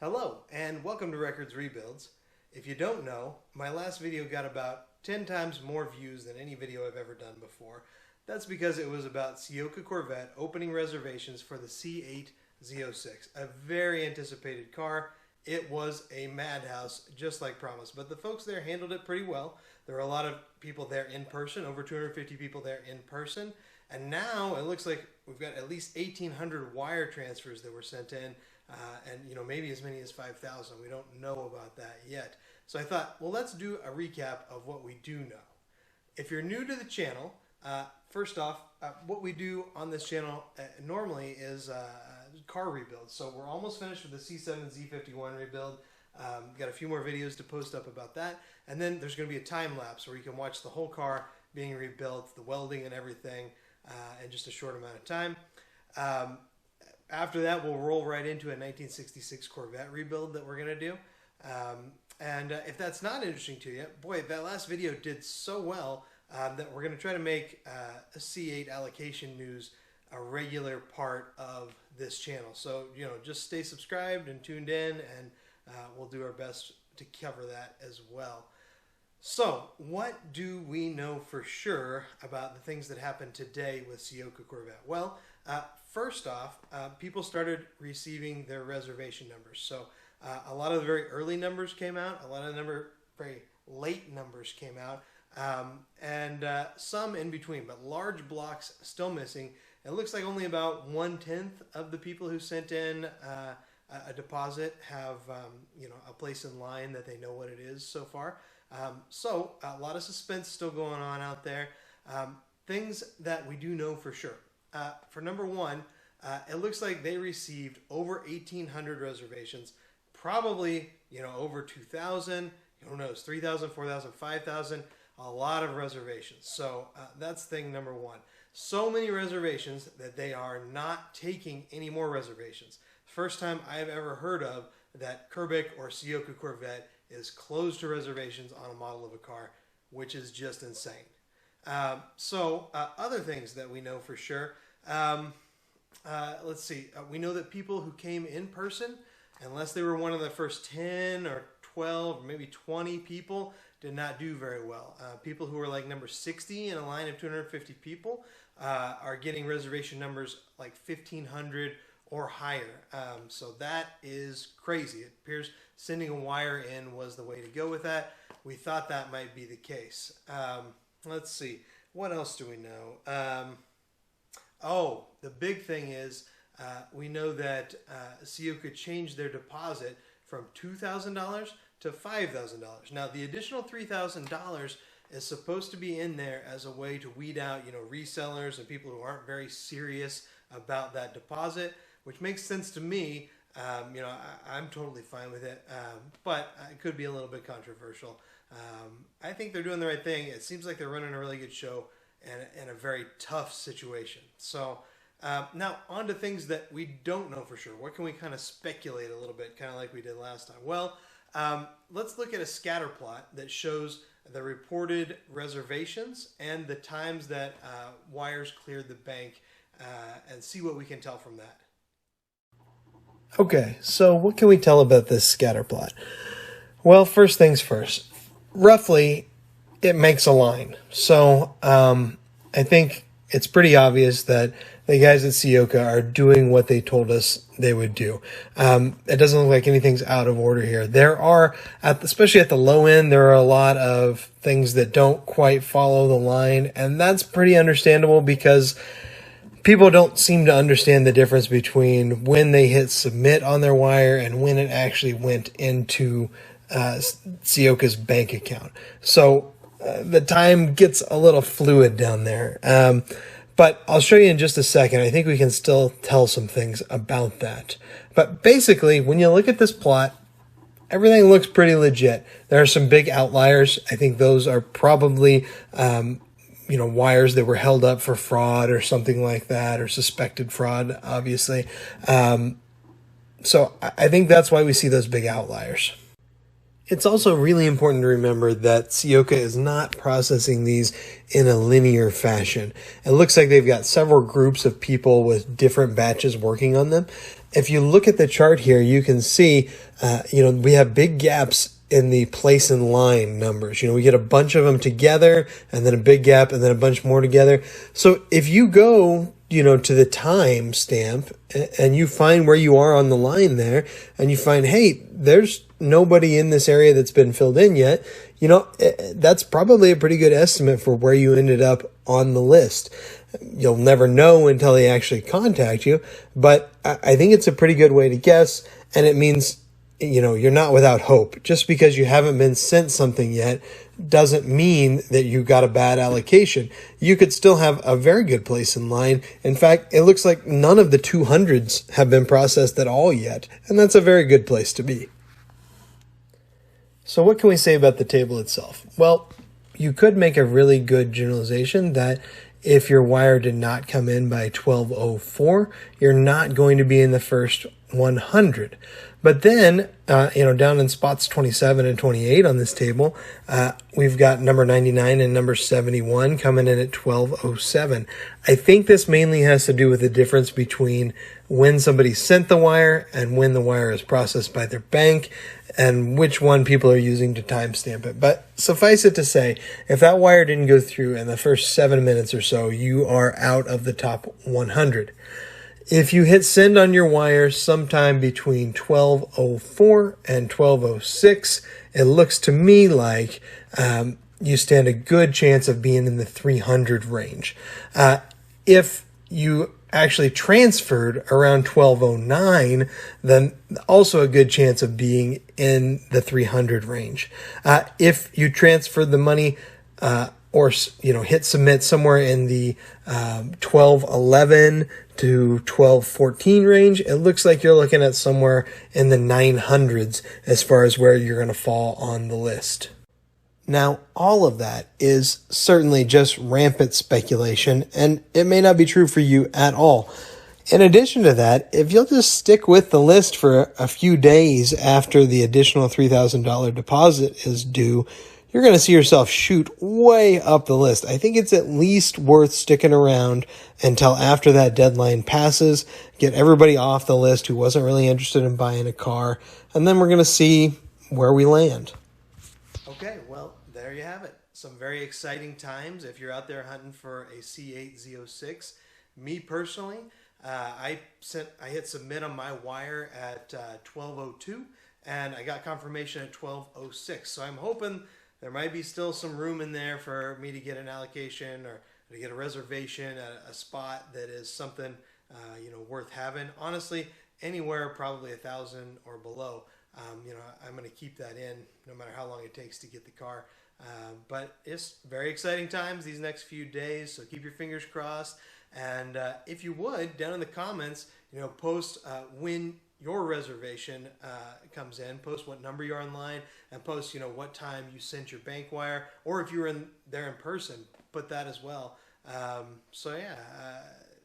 Hello and welcome to Records Rebuilds. If you don't know, my last video got about 10 times more views than any video I've ever done before. That's because it was about Ciocca Corvette opening reservations for the C8 Z06, a very anticipated car. It was a madhouse, just like promised, but the folks there handled it pretty well. There were a lot of people there in person, over 250 people there in person, and now it looks like we've got at least 1,800 wire transfers that were sent in, and maybe as many as 5,000. We don't know about that yet. So I thought, well, let's do a recap of what we do know. If you're new to the channel, first off, what we do on this channel normally is car rebuilds. So we're almost finished with the C7 Z51 rebuild. Got a few more videos to post up about that. And then there's going to be a time lapse where you can watch the whole car being rebuilt, the welding and everything, in just a short amount of time. After that, we'll roll right into a 1966 Corvette rebuild that we're going to do. And if that's not interesting to you, boy, that last video did so well that we're going to try to make a C8 allocation news a regular part of this channel. So, just stay subscribed and tuned in, and we'll do our best to cover that as well. So, what do we know for sure about the things that happened today with Ciocca Corvette? Well, first off, people started receiving their reservation numbers. So, a lot of the very early numbers came out, a lot of the very late numbers came out, and some in between, but large blocks still missing. It looks like only about 1/10 of the people who sent in a deposit have a place in line that they know what it is so far. So a lot of suspense still going on out there. Things that we do know for sure. For number one, it looks like they received over 1,800 reservations, probably over 2,000. Who knows? 3,000, 4,000, 5,000. A lot of reservations. So that's thing number one. So many reservations that they are not taking any more reservations. First time I've ever heard of that Kirbic or Ciocca Corvette is closed to reservations on a model of a car, which is just insane. Other things that we know for sure. Let's see. We know that people who came in person, unless they were one of the first 10 or 12 or maybe 20 people, did not do very well. People who were like number 60 in a line of 250 people are getting reservation numbers like 1,500 or higher. So that is crazy. It appears sending a wire in was the way to go with that. We thought that might be the case. Let's see. What else do we know? The big thing is we know that Ciocca changed their deposit from $2,000 to $5,000. Now, the additional $3,000 is supposed to be in there as a way to weed out, resellers and people who aren't very serious about that deposit, which makes sense to me. I'm totally fine with it, but it could be a little bit controversial. I think they're doing the right thing. It seems like they're running a really good show in a very tough situation. So now on to things that we don't know for sure. What can we kind of speculate a little bit, kind of like we did last time? Well, let's look at a scatter plot that shows the reported reservations and the times that wires cleared the bank, and see what we can tell from that. Okay, so what can we tell about this scatter plot? Well, first things first. Roughly, it makes a line. So I think it's pretty obvious that the guys at Ciocca are doing what they told us they would do. It doesn't look like anything's out of order here. There are, especially at the low end, there are a lot of things that don't quite follow the line, and that's pretty understandable because people don't seem to understand the difference between when they hit submit on their wire and when it actually went into Ciocca's bank account. So the time gets a little fluid down there. But I'll show you in just a second. I think we can still tell some things about that. But basically, when you look at this plot, everything looks pretty legit. There are some big outliers. I think those are probably wires that were held up for fraud or something like that, or suspected fraud, obviously. So I think that's why we see those big outliers. It's also really important to remember that Ciocca is not processing these in a linear fashion. It looks like they've got several groups of people with different batches working on them. if you look at the chart here, you can see, we have big gaps in the place in line numbers. We get a bunch of them together and then a big gap and then a bunch more together. So if you go, to the time stamp and you find where you are on the line there and you find, hey, there's nobody in this area that's been filled in yet, that's probably a pretty good estimate for where you ended up on the list. You'll never know until they actually contact you, but I think it's a pretty good way to guess, and it means, you're not without hope. Just because you haven't been sent something yet doesn't mean that you got a bad allocation. You could still have a very good place in line. In fact, it looks like none of the 200s have been processed at all yet, and that's a very good place to be. So what can we say about the table itself? Well, you could make a really good generalization that if your wire did not come in by 12:04, you're not going to be in the first 100. But then, down in spots 27 and 28 on this table, we've got number 99 and number 71 coming in at 12:07. I think this mainly has to do with the difference between when somebody sent the wire and when the wire is processed by their bank and which one people are using to timestamp it. But suffice it to say, if that wire didn't go through in the first 7 minutes or so, you are out of the top 100. If you hit send on your wire sometime between 12:04 and 12:06, it looks to me like you stand a good chance of being in the 300 range. If you actually transferred around 12:09, then also a good chance of being in the 300 range. If you transferred the money or hit submit somewhere in the 12:11 to 12:14 range, it looks like you're looking at somewhere in the 900s as far as where you're going to fall on the list. Now, all of that is certainly just rampant speculation, and it may not be true for you at all. In addition to that, if you'll just stick with the list for a few days after the additional $3,000 deposit is due, you're going to see yourself shoot way up the list. I think it's at least worth sticking around until after that deadline passes, get everybody off the list who wasn't really interested in buying a car, and then we're going to see where we land. Okay, well, there you have it. Some very exciting times if you're out there hunting for a C8 Z06. Me personally, I hit submit on my wire at 12:02, and I got confirmation at 12:06. So I'm hoping there might be still some room in there for me to get an allocation or to get a reservation at a spot that is something worth having. Honestly, anywhere probably 1,000 or below. I'm going to keep that in no matter how long it takes to get the car. But it's very exciting times these next few days, so keep your fingers crossed. And if you would, down in the comments, post when your reservation comes in, post what number you're online, and post what time you sent your bank wire, or if you were there in person, put that as well.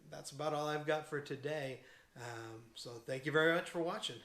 That's about all I've got for today. So thank you very much for watching.